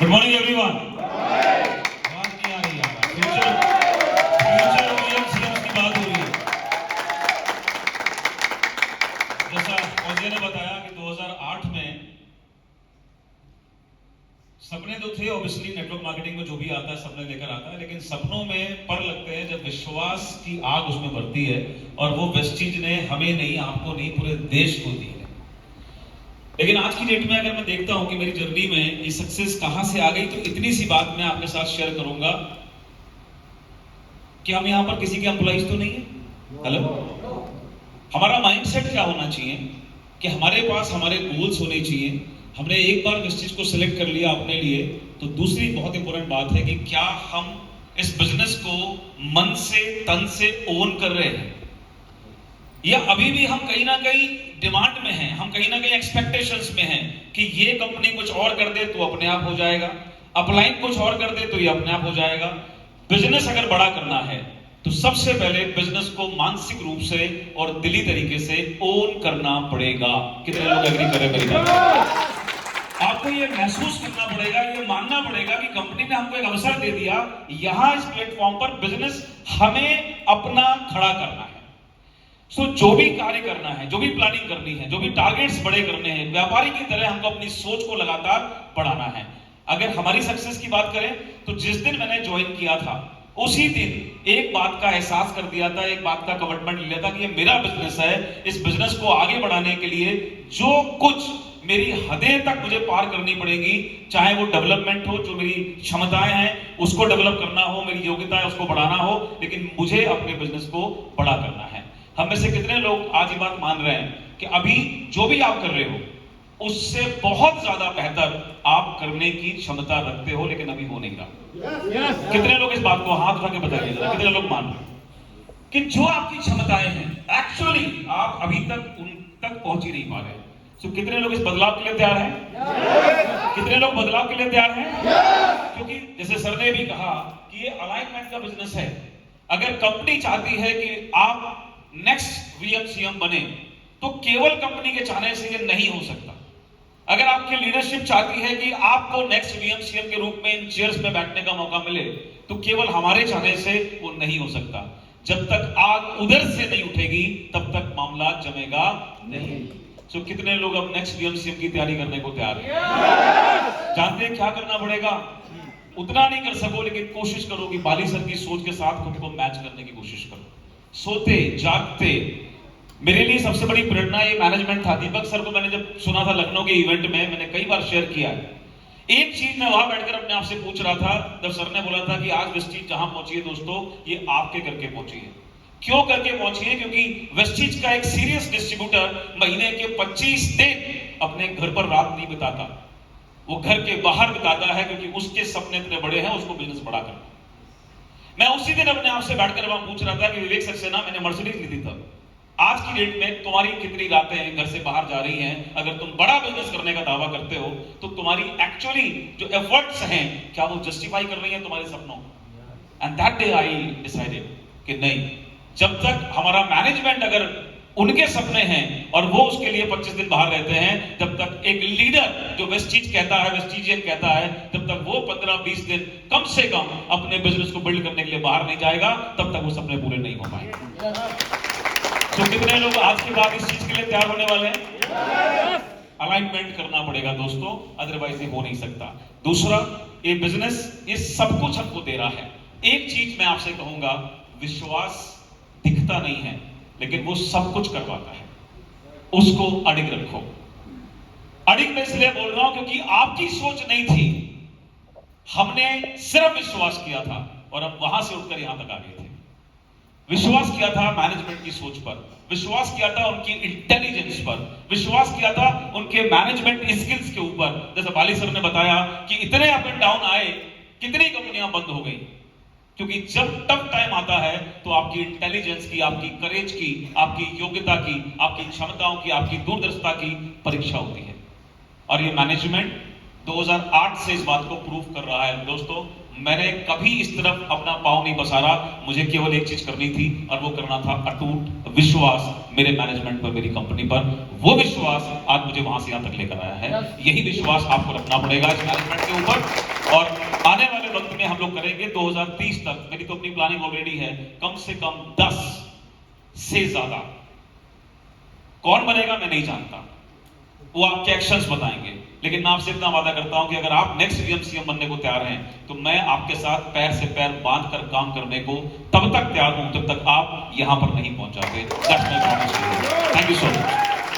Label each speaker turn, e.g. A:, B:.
A: Good morning everyone. आवाज नहीं आ रही यार। फ्यूचर OEMs की बात हो रही है। जैसा फौजिया ने बताया कि 2008 में सपने तो थे, ऑब्वियसली नेटवर्क मार्केटिंग में जो भी आता है सपने लेकर आता है, लेकिन सपनों में पर लगते हैं जब विश्वास की आग उसमें बढ़ती है, और वो वेस्टीज ने हमें नहीं, आपको नहीं, पूरे देश को दी है। लेकिन आज की डेट में अगर मैं देखता हूं कि मेरी जर्नी में ये सक्सेस कहां से आ गई, तो इतनी सी बात मैं आपके साथ शेयर करूंगा कि हम यहां पर किसी के एम्प्लॉइज तो नहीं है। हेलो, हमारा माइंडसेट क्या होना चाहिए कि हमारे पास हमारे गोल्स होने चाहिए। हमने एक बार इस चीज को सिलेक्ट कर लिया अपने लिए, तो दूसरी बहुत इंपॉर्टेंट बात है कि क्या हम इस बिजनेस को मन से, तन से ओन कर रहे हैं, या अभी भी हम कहीं ना कहीं डिमांड में हैं, हम कहीं ना कहीं एक्सपेक्टेशंस में हैं कि ये कंपनी कुछ और कर दे तो अपने आप हो जाएगा, अपलाइन कुछ और कर दे तो ये अपने आप हो जाएगा। बिजनेस अगर बड़ा करना है तो सबसे पहले बिजनेस को मानसिक रूप से और दिली तरीके से ओन करना पड़ेगा। कितने लोग एग्री करें मेरी बात? आपको ये महसूस करना पड़ेगा, ये मानना पड़ेगा कि कंपनी ने हमको एक अवसर दे दिया, यहां इस प्लेटफॉर्म पर बिजनेस हमें अपना खड़ा करना है। जो भी कार्य करना है, जो भी प्लानिंग करनी है, जो भी टारगेट्स बड़े करने हैं, व्यापारी की तरह हमको अपनी सोच को लगातार बढ़ाना है। अगर हमारी सक्सेस की बात करें तो जिस दिन मैंने ज्वाइन किया था उसी दिन एक बात का एहसास कर दिया था, एक बात का कमिटमेंट लिया था कि ये मेरा बिजनेस है, इस बिजनेस को आगे बढ़ाने के लिए जो कुछ मेरी हदें तक मुझे पार करनी पड़ेगी, चाहे वो डेवलपमेंट हो, जो मेरी क्षमताएं हैं उसको डेवलप करना हो, मेरी योग्यता है उसको बढ़ाना हो, लेकिन मुझे अपने बिजनेस को बड़ा करना है। हम में से कितने लोग आज ये बात मान रहे हैं कि अभी जो भी आप कर रहे हो उससे बहुत ज्यादा बेहतर आप करने की क्षमता रखते हो, लेकिन अभी हो नहीं रहा? कितने लोग इस बात को हाथ उठा के बताइए जरा, कितने लोग मान रहे हैं कि जो आपकी क्षमताएं हैं एक्चुअली आप अभी तक उन तक पहुंच ही नहीं पा रहे? कितने लोग इस बदलाव के लिए तैयार हैं? कितने लोग बदलाव के लिए तैयार हैं? क्योंकि जैसे सर ने भी कहा कि ये अलाइनमेंट का बिजनेस है। अगर कंपनी चाहती है कि आप नेक्स्ट VMCM बने तो केवल कंपनी के चाहने से ये नहीं हो सकता। अगर आपकी लीडरशिप चाहती है कि आपको नेक्स्ट VMCM के रूप में इन चेयर्स में बैठने का मौका मिले तो केवल हमारे चाहने से वो नहीं हो सकता। जब तक आग उधर से नहीं उठेगी तब तक मामला जमेगा नहीं। कितने लोग अब नेक्स्ट VMCM की तैयारी करने को तैयार हैं? जानते हैं क्या करना पड़ेगा? उतना नहीं कर सको लेकिन कोशिश करो कि बाली सर की सोच के साथ खुद को मैच करने की कोशिश करो। सोते जागते मेरे लिए सबसे बड़ी प्रेरणा ये मैनेजमेंट था। दीपक सर को मैंने जब सुना था लखनऊ के इवेंट में, मैंने कई बार शेयर किया है। एक चीज मैं वहां बैठकर अपने आप से पूछ रहा था जब सर ने बोला था कि आज वेस्टीज जहां पहुंची है दोस्तों, ये आपके करके पहुंची है। क्यों करके पहुंची है? क्योंकि वेस्टीज का एक सीरियस डिस्ट्रीब्यूटर महीने के 25 दिन अपने घर पर रात नहीं बिताता, वो घर के बाहर बिताता है, क्योंकि उसके सपने इतने बड़े हैं, उसको बिजनेस बड़ा करना। मैं उसी दिन अपने आप से बैठकर वहां पूछ रहा था कि विवेक सक्सेना, मैंने मर्सिडीज ली थी तब, आज की डेट में तुम्हारी कितनी रातें घर से बाहर जा रही हैं? अगर तुम बड़ा बिजनेस करने का दावा करते हो तो तुम्हारी एक्चुअली जो एफर्ट्स हैं क्या वो जस्टिफाई कर रही हैं तुम्हारे सपनों? And that day I decided कि नहीं, जब तक हमारा मैनेजमेंट अगर उनके सपने हैं और वो उसके लिए 25 दिन बाहर रहते हैं, जब तक एक लीडर जो वेस्टीज कहता है, वेस्टीजियन कहता है, जब तक वो 15-20 दिन कम से कम अपने बिजनेस को बिल्ड करने के लिए बाहर नहीं जाएगा, तब तक वो सपने पूरे नहीं हो पाएंगे। कितने लोग आज के बाद इस चीज के लिए तैयार होने वाले हैं? अलाइनमेंट करना पड़ेगा दोस्तों, अदरवाइज ये हो नहीं सकता। दूसरा, ये बिजनेस ये सब कुछ हमको दे रहा है। एक चीज मैं आपसे कहूंगा, विश्वास दिखता नहीं है लेकिन वो सब कुछ करवाता है, उसको अडिग रखो। अडिग मैं इसलिए बोल रहा हूं क्योंकि आपकी सोच नहीं थी, हमने सिर्फ विश्वास किया था और अब वहां से उठकर यहां तक आ गए थे। विश्वास किया था मैनेजमेंट की सोच पर, विश्वास किया था उनकी इंटेलिजेंस पर, विश्वास किया था उनके मैनेजमेंट स्किल्स के ऊपर। जैसे बाली सर ने बताया कि इतने अप एंड डाउन आए, कितनी कंपनियां बंद हो गई, क्योंकि जब टफ टाइम आता है तो आपकी इंटेलिजेंस की, आपकी करेज की, आपकी योग्यता की, आपकी क्षमताओं की, आपकी दूरदर्शिता की परीक्षा होती है। और ये मैनेजमेंट 2008 से इस बात को प्रूव कर रहा है। दोस्तों, मैंने कभी इस तरफ अपना पांव नहीं पसारा। मुझे केवल एक चीज करनी थी और वो करना था अटूट विश्वास मेरे मैनेजमेंट पर, मेरी कंपनी पर। वो विश्वास आज मुझे वहां से यहां तक लेकर आया है। यही विश्वास आपको रखना पड़ेगा इस मैनेजमेंट के ऊपर। और आने वाले वक्त में हम लोग करेंगे 2030 तक, मेरी तो अपनी प्लानिंग ऑलरेडी है, कम से कम 10 से ज्यादा। कौन बनेगा मैं नहीं जानता, वो आपके एक्शंस बताएंगे। लेकिन मैं आपसे इतना वादा करता हूं कि अगर आप नेक्स्ट सीएम बनने को तैयार हैं तो मैं आपके साथ पैर से पैर बांध कर काम करने को तब तक तैयार हूं जब तक आप यहां पर नहीं पहुंच जाते। Thank you so much.